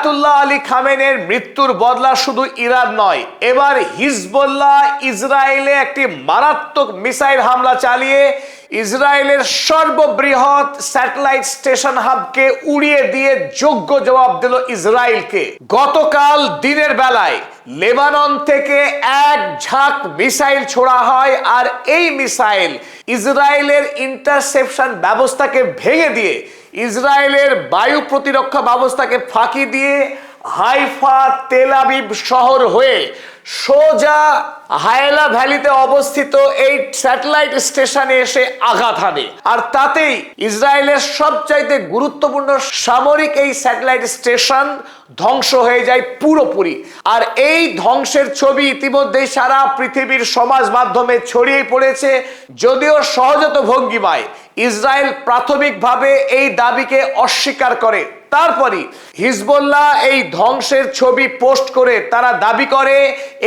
Ayatollah Ali খামেনের মৃত্যুর বদলা শুধু ইরান নয়, এবার হিজবুল্লাহ ইসরায়েলে একটি মারাত্মক মিসাইল হামলা চালিয়ে ইসরায়েলের সর্ববৃহৎ স্যাটেলাইট স্টেশন হাবকে উড়িয়ে দিয়ে যোগ্য জবাব দিল ইসরায়েলকে। গতকাল দিনের বেলায় লেবানন থেকে এক ঝাঁক মিসাইল ছোড়া হয়, আর এই মিসাইল ইসরায়েলের ইন্টারসেপশন ব্যবস্থাকে ভেঙে দিয়ে ইসরায়েলের বায়ু প্রতিরক্ষা ব্যবস্থাকে ফাঁকি দিয়ে হাইফা তেল আবিব শহর হয়ে সোজা হায়েলা ভ্যালিতে অবস্থিত এই স্যাটেলাইট স্টেশনে এসে আঘাত হানে। আর তাতেই ইসরায়েলের সবচাইতে গুরুত্বপূর্ণ সামরিক এই স্যাটেলাইট স্টেশন ধ্বংস হয়ে যায় পুরোপুরি। আর এই ধ্বংসের ছবি ইতিমধ্যেই সারা পৃথিবীর সমাজ মাধ্যমে ছড়িয়ে পড়েছে। যদিও সহজাত ভঙ্গিমায় ইসরায়েল প্রাথমিকভাবে এই দাবিকে অস্বীকার করে, তারপরই হিজবুল্লাহ এই ধ্বংসের ছবি পোস্ট করে তারা দাবি করে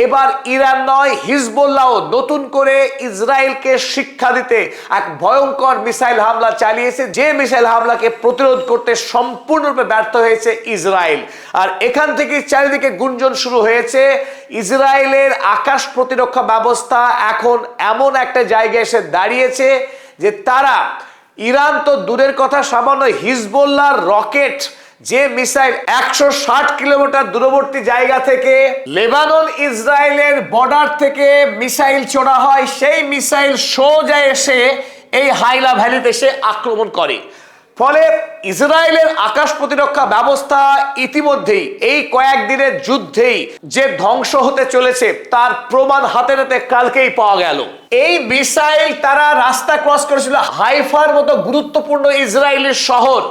এবার ইরান নয়, হিজবুল্লাহও নতুন করে ইসরায়েলকে শিক্ষা দিতে এক ভয়ঙ্কর মিসাইল হামলা চালিয়েছে, যে মিসাইল হামলাকে প্রতিরোধ করতে সম্পূর্ণরূপে ব্যর্থ হয়েছে ইসরায়েল। আর এখান থেকে চারিদিকে গুঞ্জন শুরু হয়েছে ইসরায়েলের আকাশ প্রতিরক্ষা ব্যবস্থা এখন এমন একটা জায়গায় এসে দাঁড়িয়েছে যে তারা ইরান তো দূরের কথা, সামান্য হিজবুল্লাহর রকেট যে মিসাইল 160 কিলোমিটার দূরবর্তী জায়গা থেকে লেবানন ইসরায়েলের বর্ডার থেকে মিসাইল ছোড়া হয়, সেই মিসাইল সোজা এসে এই হাইলা ভ্যালিতে এসে আক্রমণ করে। ফলে ইসরায়েলের আকাশ প্রতিরক্ষা ব্যবস্থা ইতিমধ্যেই এই কয়েকদিনের যুদ্ধেই যে ধ্বংস হতে চলেছে তার প্রমাণ হাতে নাতে কালকেই পাওয়া গেল। এই মিসাইল তারা রাস্তা ক্রস করেছিল হাইফার মতো গুরুত্বপূর্ণ ইসরায়েলের শহর,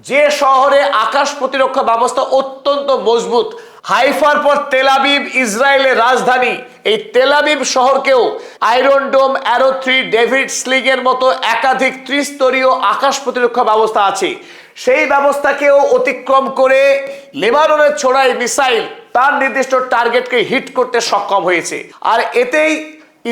যে শহরে আকাশ প্রতিরক্ষা ব্যবস্থা অত্যন্ত মজবুত। হাইফার পর তেল আবিব ইসরায়েলের রাজধানী, এই তেল আবিব শহরকেও আয়রন ডোম, অ্যারো 3, ডেভিড স্লিংয়ের মতো একাধিক ত্রিস্তরীয় আকাশ প্রতিরক্ষা ব্যবস্থা আছে। সেই ব্যবস্থাকেও অতিক্রম করে লেবাননের ছোড়াই মিসাইল তার নির্দিষ্ট টার্গেটকে হিট করতে সক্ষম হয়েছে। আর এতেই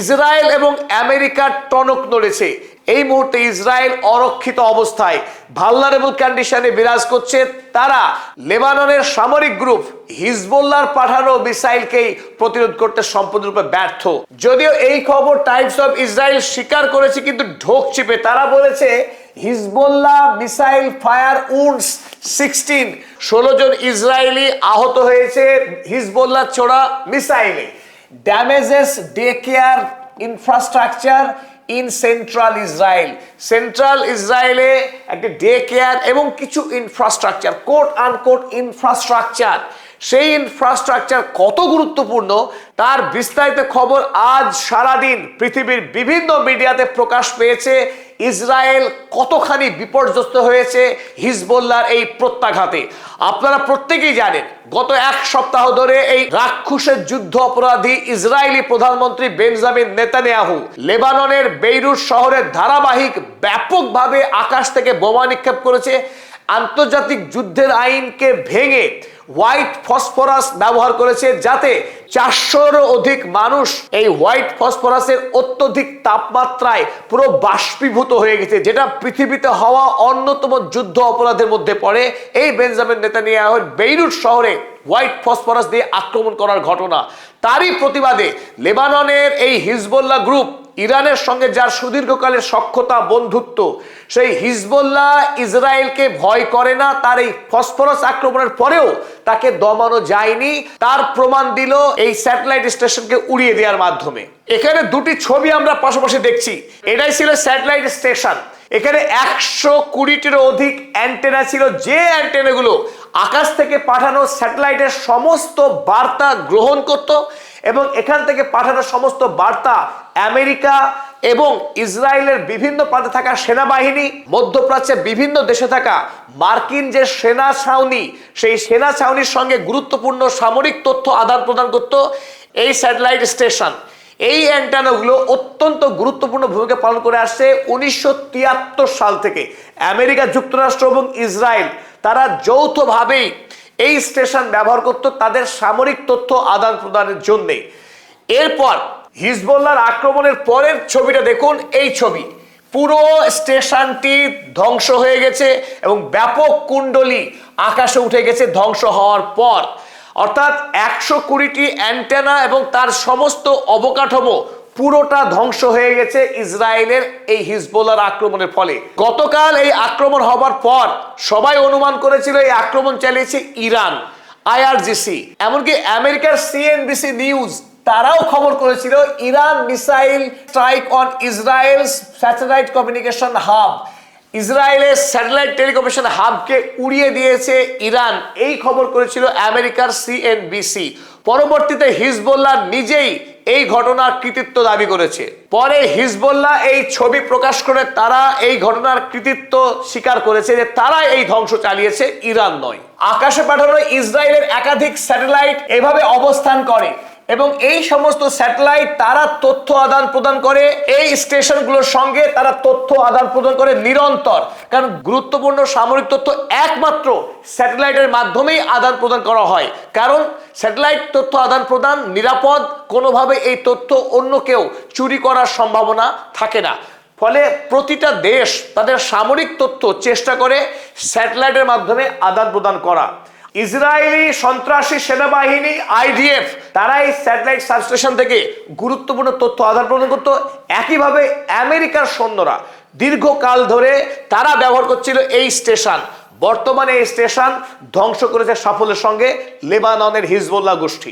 ইসরায়েল এবং আমেরিকার টনক নড়েছে। এই মুহূর্তে ইসরায়েল অরক্ষিত অবস্থায় ভালনারেবল কন্ডিশনে বিরাজ করছে। তারা লেবাননের সামরিক গ্রুপ হিজবুল্লাহর পাঠানো মিসাইলকেই প্রতিরোধ করতে সম্পূর্ণরূপে ব্যর্থ। যদিও এই খবর টাইমস অফ ইসরায়েল স্বীকার করেছে, কিন্তু ঢোক চিপে তারা বলেছে হিজবুল্লাহ মিসাইল ফায়ার উন্ডস 16 জন ইসরায়েলি আহত হয়েছে হিজবুল্লাহ ছোড়া মিসাইলে। Damages day care infrastructure in central Israel. Central ইসরায়েলে একটা ডে কেয়ার এবং কিছু ইনফ্রাস্ট্রাকচার, কোট আনকোট ইনফ্রাস্ট্রাকচার, সেই ইনফ্রাস্ট্রাকচার কত গুরুত্বপূর্ণ তার বিস্তারিত খবর আজ সারাদিন পৃথিবীর বিভিন্ন মিডিয়াতে প্রকাশ পেয়েছে। ইসরায়েল কতখানি বিপর্যস্ত হয়েছে হিজবুল্লাহর এই প্রত্যাঘাতে। আপনারা প্রত্যেকেই জানেন গত এক সপ্তাহ ধরে এই রাক্ষসের যুদ্ধ অপরাধী ইসরায়েলি প্রধানমন্ত্রী বেঞ্জামিন নেতানিয়াহু লেবাননের বেইরুত শহরে ধারাবাহিক ব্যাপকভাবে আকাশ থেকে বোমা নিক্ষেপ করেছে। আন্তর্জাতিক যুদ্ধের আইনকে ভেঙে হোয়াইট ফসফরাস ব্যবহার করেছে, যাতে 400-রও অধিক মানুষ এই হোয়াইট ফসফরাসের অত্যধিক তাপমাত্রায় পুরো বাষ্পীভূত হয়ে গেছে, যেটা পৃথিবীতে হওয়া অন্যতম যুদ্ধ অপরাধের মধ্যে পড়ে এই বেঞ্জামিন নেতানিয়াহুর বেইরুত শহরে হোয়াইট ফসফরাস দিয়ে আক্রমণ করার ঘটনা। তারই প্রতিবাদে লেবাননের এই হিজবুল্লাহ গ্রুপ, ইরানের সঙ্গে যার সুদীর্ঘকালের সখ্যতা বন্ধুত্ব, সেই হিজবুল্লাহ ইসরায়েলকে ভয় করে না। তার এই ফসফরাস আক্রমণের পরেও তাকে দমানো যায়নি, তার প্রমাণ দিল এই স্যাটেলাইট স্টেশনকে উড়িয়ে দেওয়ার মাধ্যমে। এখানে দুটি ছবি আমরা পাশাপাশি দেখছি, এটাই ছিল স্যাটেলাইট স্টেশন। এখানে 120টিরও অধিক অ্যান্টেনা ছিল, যে অ্যান্টেনাগুলো আকাশ থেকে পাঠানো স্যাটেলাইটের সমস্ত বার্তা গ্রহণ করত এবং এখান থেকে পাঠানো সমস্ত বার্তা আমেরিকা এবং ইসরায়েলের বিভিন্ন প্রান্তে থাকা সেনাবাহিনী, মধ্যপ্রাচ্যের বিভিন্ন দেশে থাকা মার্কিন যে সেনা ছাউনি, সেই সেনা ছাউনির সঙ্গে গুরুত্বপূর্ণ সামরিক তথ্য আদান প্রদান করত এই স্যাটেলাইট স্টেশন। এই অ্যান্টেনাগুলো অত্যন্ত গুরুত্বপূর্ণ ভূমিকা পালন করে আসছে 1973 সাল থেকে। আমেরিকা যুক্তরাষ্ট্র এবং ইসরায়েল তারা যৌথভাবেই এই স্টেশন ব্যবহার করত তাদের সামরিক তথ্য আদান প্রদানের জন্য। এরপর হিজবুল্লাহর আক্রমণের পরের ছবিটা দেখুন, এই ছবি পুরো স্টেশনটি ধ্বংস হয়ে গেছে এবং ব্যাপক কুণ্ডলী আকাশে উঠে গেছে ধ্বংস হওয়ার পর। অর্থাৎ 120টি অ্যান্টেনা এবং তার সমস্ত অবকাঠামো পুরোটা ধ্বংস হয়ে গেছে ইসরায়েলের এই হিজবুল্লাহর আক্রমণের ফলে। গতকাল এই আক্রমণ হবার পর সবাই অনুমান করেছিল এই আক্রমণ চালিয়েছে ইরান, আইআরজিসি, এমনকি আমেরিকার সিএনবিসি নিউজ তারাও খবর করেছিল Iran missile strike on Israel's satellite communication hub, ইসরায়েলের স্যাটেলাইট টেলিকমিউনিকেশন হাবকে উড়িয়ে দিয়েছে ইরান, এই খবর করেছিল আমেরিকার সিএনবিসি। পরবর্তীতে হিজবুল্লাহ নিজেই এই ঘটনার কৃতিত্ব দাবি করেছে। পরে হিজবুল্লাহ এই ছবি প্রকাশ করে তারা এই ঘটনার কৃতিত্ব স্বীকার করেছে যে তারা এই ধ্বংস চালিয়েছে, ইরান নয়। আকাশে পাঠানো ইসরায়েলের একাধিক স্যাটেলাইট এভাবে অবস্থান করে এবং এই সমস্ত স্যাটেলাইট তারা তথ্য আদান প্রদান করে এই স্টেশনগুলোর সঙ্গে, তারা তথ্য আদান প্রদান করে নিরন্তর। কারণ গুরুত্বপূর্ণ সামরিক তথ্য একমাত্র স্যাটেলাইটের মাধ্যমেই আদান প্রদান করা হয়, কারণ স্যাটেলাইট তথ্য আদান প্রদান নিরাপদ, কোনোভাবে এই তথ্য অন্য কেউ চুরি করার সম্ভাবনা থাকে না। ফলে প্রতিটা দেশ তাদের সামরিক তথ্য চেষ্টা করে স্যাটেলাইটের মাধ্যমে আদান প্রদান করা। ইসরায়েলি সন্ত্রাসী সেনাবাহিনী আইডিএফ তারা এই স্যাটেলাইট সাবস্টেশন থেকে গুরুত্বপূর্ণ তথ্য আদান প্রদান করত। একইভাবে আমেরিকার সৈন্যরা দীর্ঘকাল ধরে তারা ব্যবহার করছিল এই স্টেশন। বর্তমানে এই স্টেশন ধ্বংস করেছে সাফল্যের সঙ্গে লেবাননের হিজবুল্লাহ গোষ্ঠী।